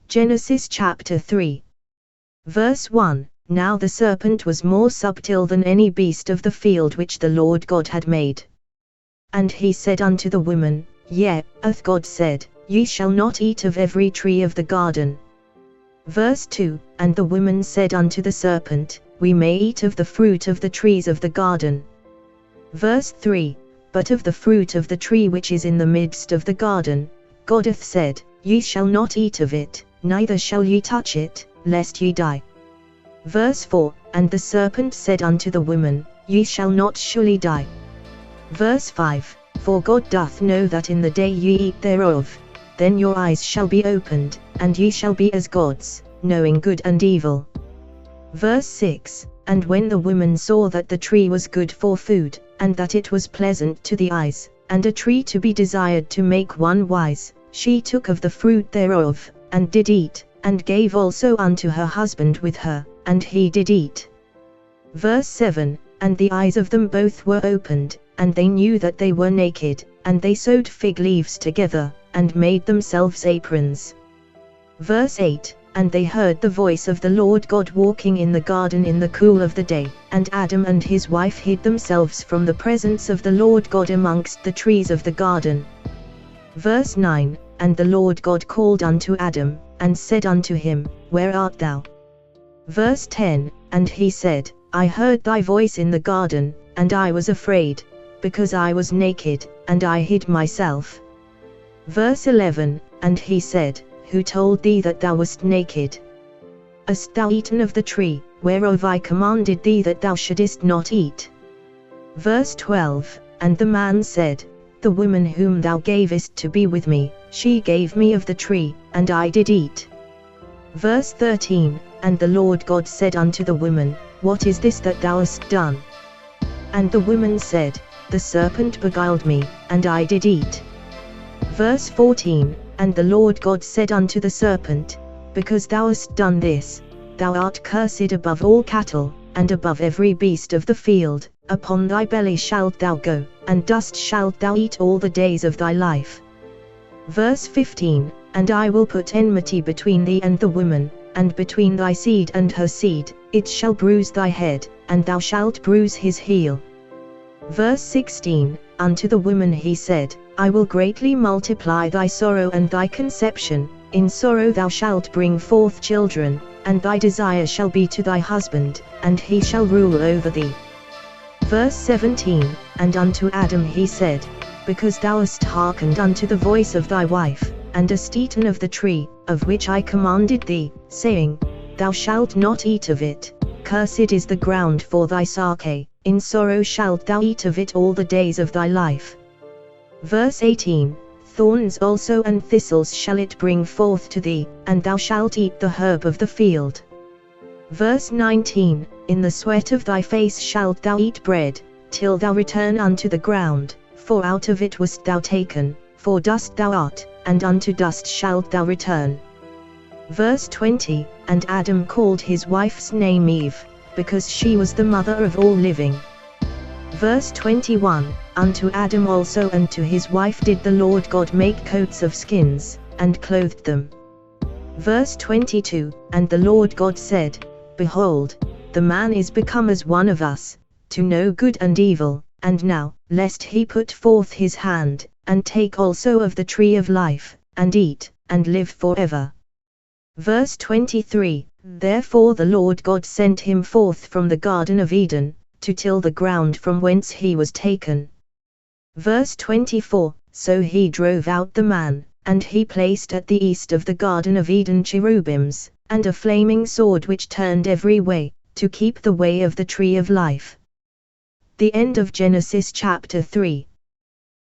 Genesis chapter 3. Verse 1. Now the serpent was more subtle than any beast of the field which the Lord God had made. And he said unto the woman, Yea, hath God said, Ye shall not eat of every tree of the garden. Verse 2. And the woman said unto the serpent, We may eat of the fruit of the trees of the garden. Verse 3. But of the fruit of the tree which is in the midst of the garden, God hath said, Ye shall not eat of it, neither shall ye touch it, lest ye die. Verse 4. And the serpent said unto the woman, Ye shall not surely die. Verse 5. For God doth know that in the day ye eat thereof, then your eyes shall be opened, and ye shall be as gods, knowing good and evil. Verse 6. And when the woman saw that the tree was good for food, and that it was pleasant to the eyes, and a tree to be desired to make one wise, she took of the fruit thereof, and did eat, and gave also unto her husband with her, and he did eat. Verse 7. And the eyes of them both were opened, and they knew that they were naked, and they sewed fig leaves together, and made themselves aprons. Verse 8. And they heard the voice of the Lord God walking in the garden in the cool of the day, and Adam and his wife hid themselves from the presence of the Lord God amongst the trees of the garden. Verse 9. And the Lord God called unto Adam, and said unto him, Where art thou? Verse 10. And he said, I heard thy voice in the garden, and I was afraid, because I was naked, and I hid myself. Verse 11. And he said, Who told thee that thou wast naked? Hast thou eaten of the tree, whereof I commanded thee that thou shouldest not eat? Verse 12. And the man said, The woman whom thou gavest to be with me, she gave me of the tree, and I did eat. Verse 13. And the Lord God said unto the woman, What is this that thou hast done? And the woman said, The serpent beguiled me, and I did eat. Verse 14. And the Lord God said unto the serpent, Because thou hast done this, thou art cursed above all cattle, and above every beast of the field, upon thy belly shalt thou go, and dust shalt thou eat all the days of thy life. Verse 15. And I will put enmity between thee and the woman, and between thy seed and her seed, it shall bruise thy head, and thou shalt bruise his heel. Verse 16. Unto the woman he said, I will greatly multiply thy sorrow and thy conception, in sorrow thou shalt bring forth children, and thy desire shall be to thy husband, and he shall rule over thee. Verse 17. And unto Adam he said, Because thou hast hearkened unto the voice of thy wife, and hast eaten of the tree, of which I commanded thee, saying, Thou shalt not eat of it, cursed is the ground for thy sake, in sorrow shalt thou eat of it all the days of thy life. Verse 18. Thorns also and thistles shall it bring forth to thee, and thou shalt eat the herb of the field. Verse 19. In the sweat of thy face shalt thou eat bread, till thou return unto the ground, for out of it wast thou taken, for dust thou art, and unto dust shalt thou return. Verse 20. And Adam called his wife's name Eve, because she was the mother of all living. Verse 21. Unto Adam also and to his wife did the Lord God make coats of skins, and clothed them. Verse 22. And the Lord God said, Behold, the man is become as one of us, to know good and evil, and now, lest he put forth his hand, and take also of the tree of life, and eat, and live forever. Verse 23. Therefore the Lord God sent him forth from the Garden of Eden, to till the ground from whence he was taken. Verse 24. So he drove out the man, and he placed at the east of the Garden of Eden cherubims, and a flaming sword which turned every way, to keep the way of the tree of life. The end of Genesis chapter 3.